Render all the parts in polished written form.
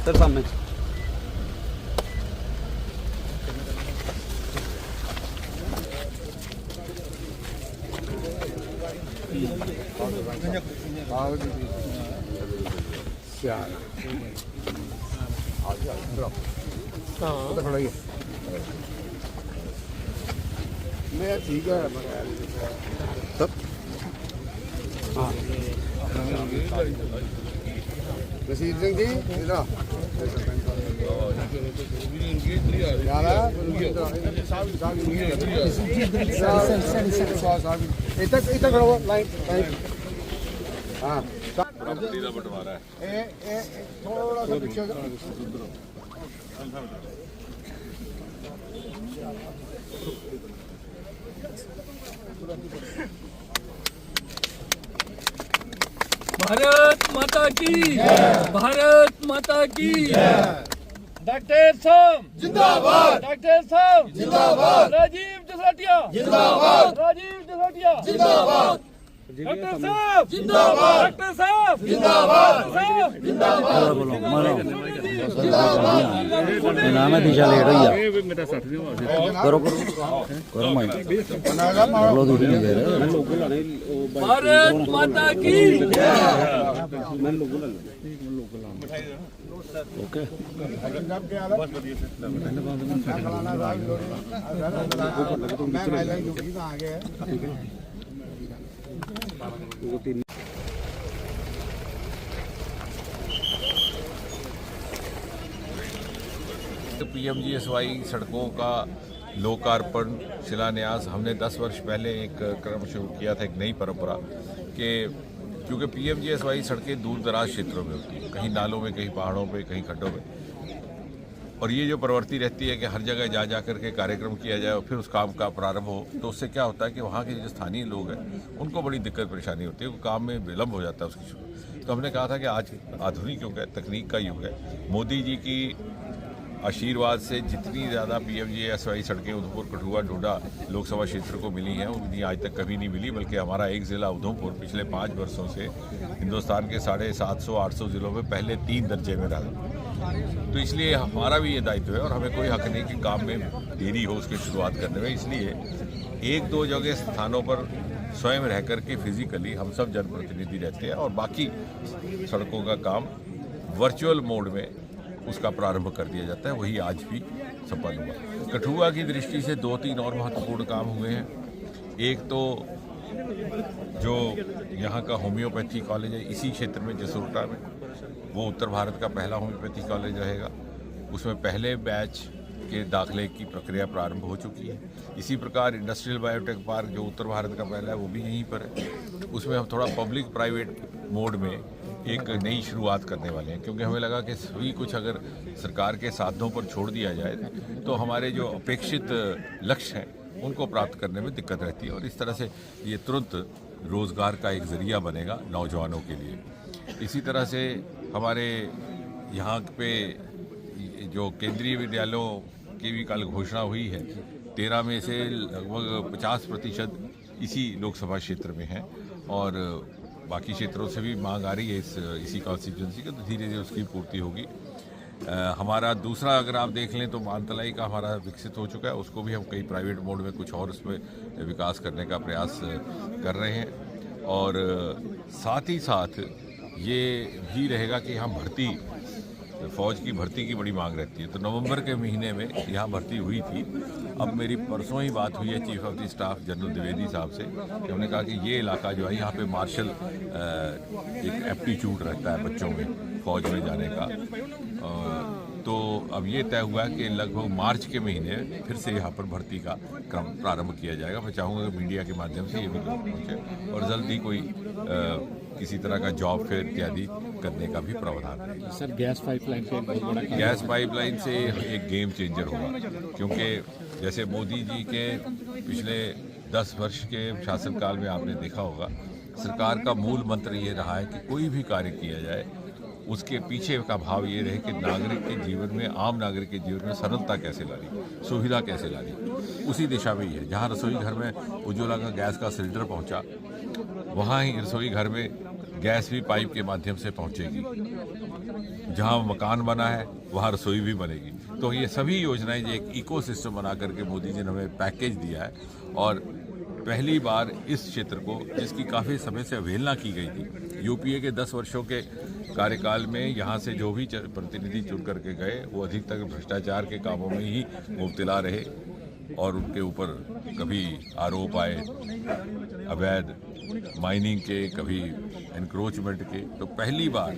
Sir सामने मैं ठीक है रसीद सिंह जी इतना खड़ा हुआ लाइन हाँ बंटवारा है थोड़ा सा पीछे भारत माता की भारत माता की डॉक्टर साहब जिंदाबाद, डॉक्टर साहब जिंदाबाद, राजीव जसरोटिया जिंदाबाद, राजीव जसरोटिया जिंदाबाद, डॉक्टर साहब जिंदाबाद, डॉक्टर साहब जिंदाबाद, नाम है दिशा लेट हुई है करो करो करो मैं लो दूरी नहीं दे रहे भारत माता की ओके PMGSY सड़कों का लोकार्पण शिलान्यास हमने 10 वर्ष पहले एक क्रम शुरू किया था, एक नई परंपरा कि क्योंकि PMGSY सड़कें दूर दराज क्षेत्रों में होती हैं, कहीं नालों में, कहीं पहाड़ों पे, कहीं खड्डों में, और ये जो प्रवृत्ति रहती है कि हर जगह जा कर के कार्यक्रम किया जाए और फिर उस काम का प्रारंभ हो, तो उससे क्या होता है कि वहाँ के जो स्थानीय लोग हैं उनको बड़ी दिक्कत परेशानी होती है, वो काम में विलम्ब हो जाता है उसकी शुरू। तो हमने कहा था कि आज आधुनिक युग है, तकनीक का युग है, मोदी जी की आशीर्वाद से जितनी ज़्यादा PMGSY सड़कें उधमपुर, कठुआ, डोडा लोकसभा क्षेत्र को मिली हैं उतनी आज तक कभी नहीं मिली, बल्कि हमारा एक ज़िला उधमपुर पिछले 5 वर्षों से हिंदुस्तान के 750-800 ज़िलों में पहले 3 दर्जे में रहा। तो इसलिए हमारा भी ये दायित्व है और हमें कोई हक नहीं कि काम में देरी हो उसकी शुरुआत करने में। इसलिए 1-2 जगह स्थानों पर स्वयं रह कर के फिजिकली हम सब जनप्रतिनिधि रहते हैं और बाकी सड़कों का काम वर्चुअल मोड में उसका प्रारंभ कर दिया जाता है, वही आज भी सफल हुआ। कठुआ की दृष्टि से 2-3 और महत्वपूर्ण काम हुए हैं। एक तो जो यहाँ का होम्योपैथी कॉलेज है इसी क्षेत्र में जसरोटा में, वो उत्तर भारत का पहला होम्योपैथी कॉलेज रहेगा। उसमें पहले बैच के दाखिले की प्रक्रिया प्रारंभ हो चुकी है। इसी प्रकार इंडस्ट्रियल बायोटेक पार्क जो उत्तर भारत का पहला है वो भी यहीं पर है। उसमें हम थोड़ा पब्लिक प्राइवेट मोड में एक नई शुरुआत करने वाले हैं, क्योंकि हमें लगा कि सभी कुछ अगर सरकार के साधनों पर छोड़ दिया जाए तो हमारे जो अपेक्षित लक्ष्य हैं उनको प्राप्त करने में दिक्कत रहती है, और इस तरह से ये तुरंत रोज़गार का एक ज़रिया बनेगा नौजवानों के लिए। इसी तरह से हमारे यहाँ पे जो केंद्रीय विद्यालयों की भी कल घोषणा हुई है, 13 में से लगभग 50% इसी लोकसभा क्षेत्र में है, और बाकी क्षेत्रों से भी मांग आ रही है इसी कॉन्स्टिट्यूंसी का, तो धीरे धीरे उसकी पूर्ति होगी। हमारा दूसरा अगर आप देख लें तो मानतलाई का हमारा विकसित हो चुका है, उसको भी हम कई प्राइवेट मोड में कुछ और उसमें विकास करने का प्रयास कर रहे हैं। और साथ ही साथ ये भी रहेगा कि यहाँ भर्ती, फ़ौज की भर्ती की बड़ी मांग रहती है, तो नवंबर के महीने में यहाँ भर्ती हुई थी। अब मेरी परसों ही बात हुई है chief of the staff general Dwivedi साहब से, कि हमने कहा कि ये इलाका जो है यहाँ पे मार्शल एक एप्टीट्यूड रहता है बच्चों में फ़ौज में जाने का, तो अब ये तय हुआ है कि लगभग मार्च के महीने फिर से यहाँ पर भर्ती का क्रम प्रारंभ किया जाएगा। मैं चाहूँगा कि मीडिया के माध्यम से ये भी लोग पहुँचे और जल्द ही कोई किसी तरह का जॉब फेयर इत्यादि करने का भी प्रावधान है। सर गैस पाइपलाइन का एक बहुत बड़ा गैस पाइपलाइन से एक गेम चेंजर होगा, क्योंकि जैसे मोदी जी के पिछले 10 वर्ष के शासनकाल में आपने देखा होगा, सरकार का मूल मंत्र ये रहा है कि कोई भी कार्य किया जाए उसके पीछे का भाव ये रहे कि नागरिक के जीवन में, आम नागरिक के जीवन में सरलता कैसे लानी, सुविधा कैसे लानी। उसी दिशा में ही है। जहाँ रसोई घर में उज्ज्वला का गैस का सिलेंडर पहुँचा, वहाँ ही रसोई घर में गैस भी पाइप के माध्यम से पहुँचेगी। जहाँ मकान बना है वहाँ रसोई भी बनेगी। तो ये सभी योजनाएं जो एक इकोसिस्टम बना करके मोदी जी ने हमें पैकेज दिया है, और पहली बार इस क्षेत्र को, जिसकी काफ़ी समय से अवहेलना की गई थी, यूपीए के 10 वर्षों के कार्यकाल में यहाँ से जो भी प्रतिनिधि चुन करके गए वो अधिकतर भ्रष्टाचार के कामों में ही मुब्तला रहे और उनके ऊपर कभी आरोप आए अवैध माइनिंग के, कभी एनक्रोचमेंट के। तो पहली बार,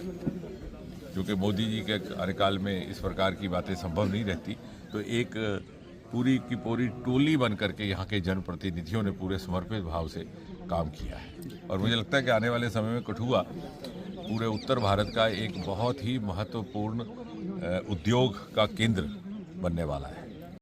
क्योंकि मोदी जी के कार्यकाल में इस प्रकार की बातें संभव नहीं रहती, तो एक पूरी की पूरी टोली बन करके यहाँ के जनप्रतिनिधियों ने पूरे समर्पित भाव से काम किया है। और मुझे लगता है कि आने वाले समय में कठुआ पूरे उत्तर भारत का एक बहुत ही महत्वपूर्ण उद्योग का केंद्र बनने वाला है।